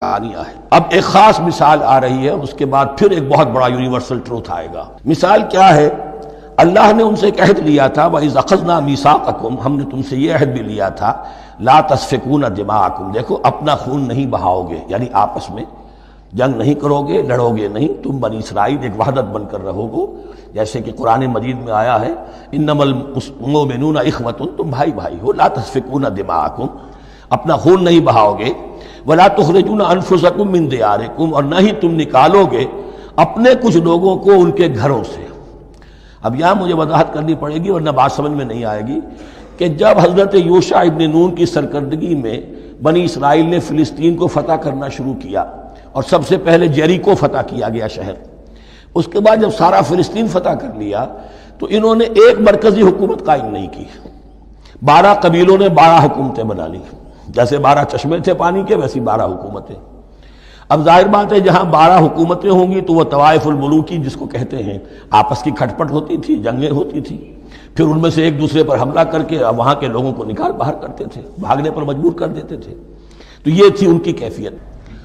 آنیہ ہے۔ اب ایک خاص مثال آ رہی ہے، اس کے بعد پھر ایک بہت بڑا یونیورسل ٹروتھ آئے گا۔ مثال کیا ہے؟ اللہ نے ان سے ایک عہد لیا تھا، وَإِذْ أَخَذْنَا مِيثَاقَكُمْ، ہم نے تم سے یہ عہد بھی لیا تھا، لَا تَسْفِكُونَ دِمَاءَكُمْ، دیکھو اپنا خون نہیں بہاؤ گے، یعنی آپس میں جنگ نہیں کرو گے، لڑو گے نہیں، تم بنی اسرائیل ایک وحدت بن کر رہو گے، جیسے کہ قرآن مجید میں آیا ہے انما المؤمنون اخوۃ، تم بھائی بھائی ہو، لا تسفکون دماءکم، اپنا خون نہیں بہاؤ گے، ولا تخرجون انفسکم من دیارکم، اور نہ ہی تم نکالو گے اپنے کچھ لوگوں کو ان کے گھروں سے۔ اب یہاں مجھے وضاحت کرنی پڑے گی ورنہ بات سمجھ میں نہیں آئے گی کہ جب حضرت یوشع ابن نون کی سرکردگی میں بنی اسرائیل نے فلسطین کو فتح کرنا شروع کیا، اور سب سے پہلے جیریکو فتح کیا گیا شہر، اس کے بعد جب سارا فلسطین فتح کر لیا تو انہوں نے ایک مرکزی حکومت قائم نہیں کی، 12 قبیلوں نے 12 حکومتیں بنا لی، جیسے 12 چشمے تھے پانی کے ویسی 12 حکومتیں۔ اب ظاہر بات ہے جہاں 12 حکومتیں ہوں گی تو وہ طوائف الملوکی جس کو کہتے ہیں، آپس کی کھٹ پٹ ہوتی تھی، جنگیں ہوتی تھی، پھر ان میں سے ایک دوسرے پر حملہ کر کے وہاں کے لوگوں کو نکال باہر کرتے تھے، بھاگنے پر مجبور کر دیتے تھے، تو یہ تھی ان کی کیفیت۔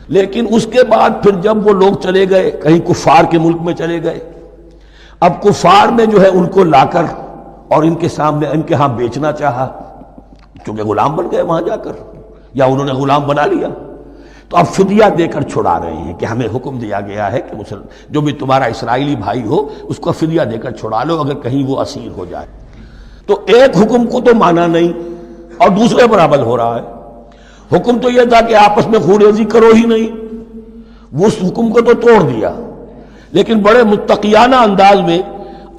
لیکن اس کے بعد پھر جب وہ لوگ چلے گئے کہیں کفار کے ملک میں چلے گئے، اب کفار نے جو ہے ان کو لا کر اور ان کے سامنے ان کے ہاں بیچنا چاہا، چونکہ غلام بن گئے وہاں جا کر، یا انہوں نے غلام بنا لیا، تو اب فدیہ دے کر چھڑا رہے ہیں کہ ہمیں حکم دیا گیا ہے کہ جو بھی تمہارا اسرائیلی بھائی ہو اس کو فدیہ دے کر چھڑا لو اگر کہیں وہ اسیر ہو جائے۔ تو ایک حکم کو تو مانا نہیں اور دوسرے پر عمل ہو رہا ہے۔ حکم تو یہ تھا کہ آپس میں خون ریزی کرو ہی نہیں، وہ اس حکم کو تو توڑ دیا، لیکن بڑے متقیانہ انداز میں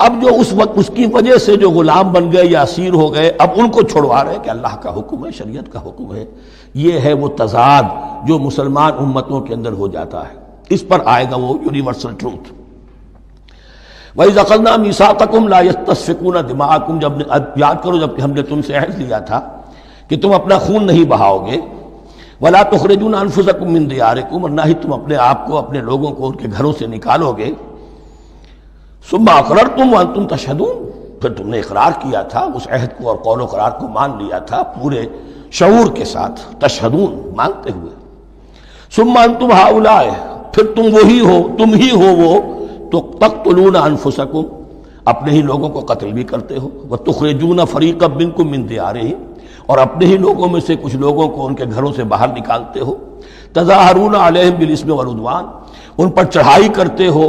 اب جو اس وقت اس کی وجہ سے جو غلام بن گئے یا اسیر ہو گئے اب ان کو چھڑوا رہے کہ اللہ کا حکم ہے، شریعت کا حکم ہے۔ یہ ہے وہ تضاد جو مسلمان امتوں کے اندر ہو جاتا ہے، اس پر آئے گا وہ یونیورسل ٹروتھ۔ وَإِذْ أَخَذْنَا مِيثَاقَكُمْ لَا يَسْتَسْفِكُونَ دِمَاءَكُمْ، جب یاد کرو جب کہ ہم نے تم سے عہد لیا تھا کہ تم اپنا خون نہیں بہاؤ گے، وَلَا تُخْرِجُونَ أَنفُسَكُم مِّن دِيَارِكُمْ، اور نہ ہی تم اپنے آپ کو اپنے لوگوں کو ان کے گھروں سے نکالو گے، ثُمَّ أَقْرَرْتُمْ وَأَنْتُمْ تَشْهَدُونَ، پھر تم نے اقرار کیا تھا اس عہد کو اور قول و قرار کو مان لیا تھا پورے شعور کے ساتھ، تشہدون مانتے ہوئے، ثُمَّ أَنْتُمْ هَؤُلَاءِ، پھر تم وہی ہو، تم ہی ہو وہ تو تقتلون انفسکم، اپنے ہی لوگوں کو قتل بھی کرتے ہو، وتخرجون فریقا منکم من دیارہم، اور اپنے ہی لوگوں میں سے کچھ لوگوں کو ان کے گھروں سے باہر نکالتے ہو، تظاہرون علیہم بالاسم والعدوان، ان پر چڑھائی کرتے ہو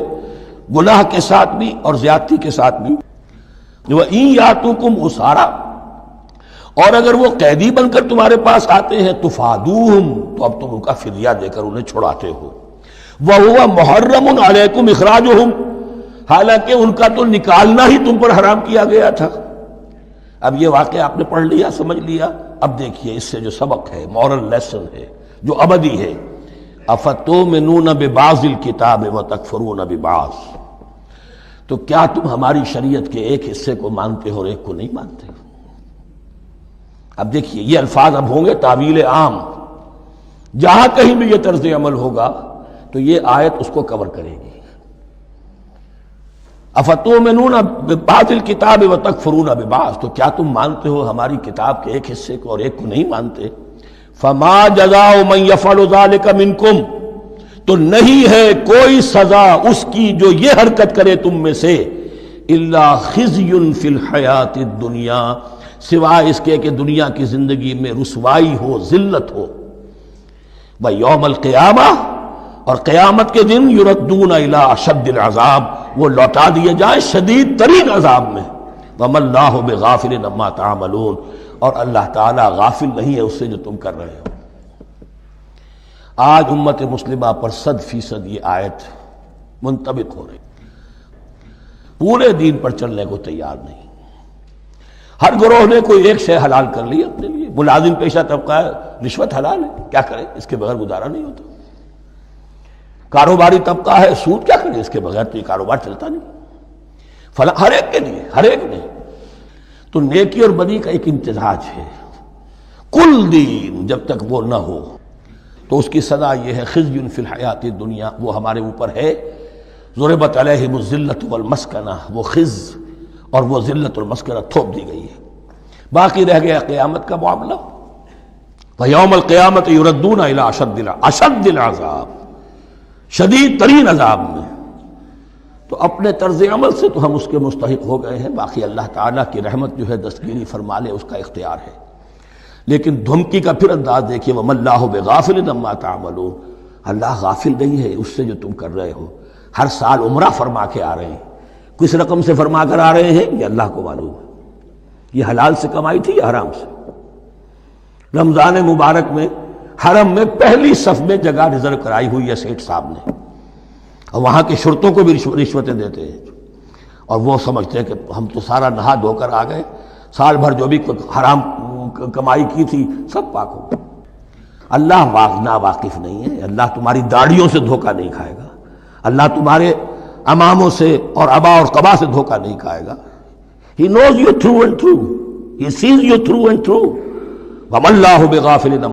گناہ کے ساتھ بھی اور زیادتی کے ساتھ بھی، وَإِن یاتوکم اسارا، اور اگر وہ قیدی بن کر تمہارے پاس آتے ہیں تفادوہم، تو اب تم ان کا فدیہ دے کر انہیں چھڑاتے ہو، وَهُوَ مُحَرَّمٌ عَلَيْكُمْ إِخْرَاجُهُمْ، حالانکہ ان کا تو نکالنا ہی تم پر حرام کیا گیا تھا۔ اب یہ واقعہ آپ نے پڑھ لیا، سمجھ لیا، اب دیکھیے اس سے جو سبق ہے، مورل لیسن ہے جو ابدی ہے، أَفَتُؤْمِنُونَ بِبَعْضِ الْكِتَابِ وَتَكْفُرُونَ بِبَعْضٍ، تو کیا تم ہماری شریعت کے ایک حصے کو مانتے ہو اور ایک کو نہیں مانتے؟ اب دیکھیے یہ الفاظ اب ہوں گے تعویل عام، جہاں کہیں بھی یہ طرز عمل ہوگا تو یہ آیت اس کو کور کرے گی۔ افتؤمنون ببعض الکتاب وتکفرون ببعض، تو کیا تم مانتے ہو ہماری کتاب کے ایک حصے کو اور ایک کو نہیں مانتے؟ فما جزاء من یفعل ذلک منکم، تو نہیں ہے کوئی سزا اس کی جو یہ حرکت کرے تم میں سے، الا خزی فی الحیات الدنیا، سوائے اس کے کہ دنیا کی زندگی میں رسوائی ہو، ذلت ہو، ویوم القیامہ، اور قیامت کے دن یردون الی اشد العذاب، وہ لوٹا دیے جائیں شدید ترین عذاب میں، وما اللہ بغافل عما تعملون، اور اللہ تعالیٰ غافل نہیں ہے اس سے جو تم کر رہے ہو۔ آج امت مسلمہ پر 100% یہ آیت منطبق ہو رہی، پورے دین پر چلنے کو تیار نہیں، ہر گروہ نے کوئی ایک شے حلال کر لی اپنے لیے، ملازم پیشہ طبقہ ہے، رشوت حلال ہے، کیا کرے اس کے بغیر گزارا نہیں ہوتا، کاروباری طبقہ ہے، سود کیا کرے اس کے بغیر تو یہ کاروبار چلتا نہیں، فلاں ہر ایک کے لیے، ہر ایک نے، تو نیکی اور بدی کا ایک امتزاج ہے، کل دین جب تک وہ نہ ہو تو اس کی سزا یہ ہے خزی فی الحیات الدنیا، وہ ہمارے اوپر ہے، ضربت علیہم الذلۃ والمسکنہ، وہ خز اور وہ ذلت اور مسکنہ تھوپ دی گئی ہے، باقی رہ گیا قیامت کا معاملہ، وَيَوْمَ الْقِيَامَةِ يُرَدُّونَ إِلَىٰ أَشَدِّ الْعَذَابِ، شدید ترین عذاب میں۔ تو اپنے طرز عمل سے تو ہم اس کے مستحق ہو گئے ہیں، باقی اللہ تعالیٰ کی رحمت جو ہے دستگیری فرما لے اس کا اختیار ہے۔ لیکن دھمکی کا پھر انداز دیکھیے، وَمَا اللَّهُ بِغَافِلٍ عَمَّا تَعْمَلُونَ، اللہ غافل نہیں ہے اس سے جو تم کر رہے ہو۔ ہر سال عمرہ فرما کے آ رہے ہیں، کس رقم سے فرما کر آ رہے ہیں یہ اللہ کو معلوم ہے، یہ حلال سے کمائی تھی یا حرام سے۔ رمضان مبارک میں حرم میں پہلی صف میں جگہ ریزرو کرائی ہوئی ہے سیٹھ صاحب نے، اور وہاں کے شرطوں کو بھی رشوتیں دیتے ہیں، اور وہ سمجھتے ہیں کہ ہم تو سارا نہا دھو کر آ گئے، سال بھر جو بھی حرام کمائی کی تھی سب پاک ہو گئی۔ اللہ ناواقف نہیں ہے، اللہ تمہاری داڑھیوں سے دھوکہ نہیں کھائے گا، اللہ تمہارے اماموں سے اور ابا اور قبا سے دھوکہ نہیں کھائے گا۔ He knows you through and through, He sees you through and through۔ وَمَا اللَّهُ بِغَافِلٍ